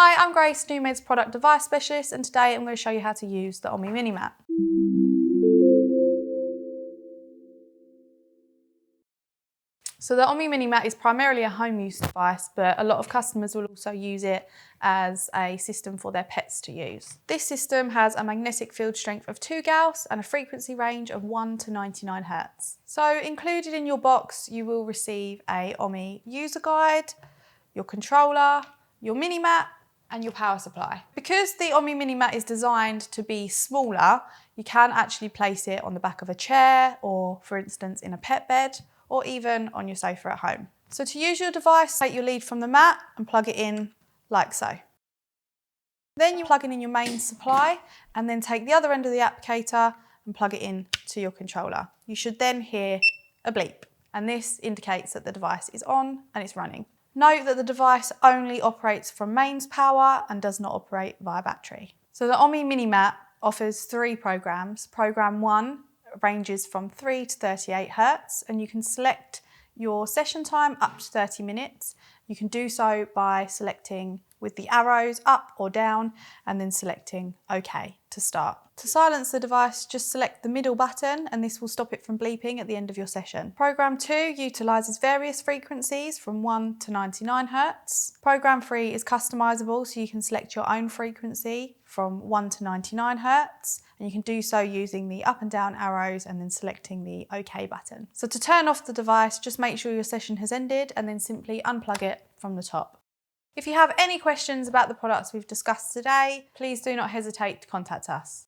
Hi, I'm Grace, NewMed's Product Device Specialist, and today I'm going to show you how to use the OMI Mini Mat. So the OMI Mini Mat is primarily a home use device, but a lot of customers will also use it as a system for their pets to use. This system has a magnetic field strength of 2 Gauss and a frequency range of 1 to 99 Hz. So included in your box, you will receive a OMI user guide, your controller, your mini mat, and your power supply. Because the OMI Mini Mat is designed to be smaller, you can actually place it on the back of a chair or, for instance, in a pet bed or even on your sofa at home. So to use your device, take your lead from the mat and plug it in like so. Then you plug in your main supply and then take the other end of the applicator and plug it in to your controller. You should then hear a bleep, and this indicates that the device is on and it's running. Note that the device only operates from mains power and does not operate via battery. So the OMI Mini Mat offers 3 programs. Program 1 ranges from 3 to 38 Hz, and you can select your session time up to 30 minutes. You can do so by selecting with the arrows up or down and then selecting OK to start. To silence the device, just select the middle button and this will stop it from bleeping at the end of your session. Program 2 utilises various frequencies from 1 to 99 Hz. Program 3 is customisable, so you can select your own frequency from 1 to 99 Hz, and you can do so using the up and down arrows and then selecting the OK button. So to turn off the device, just make sure your session has ended and then simply unplug it from the top. If you have any questions about the products we've discussed today, please do not hesitate to contact us.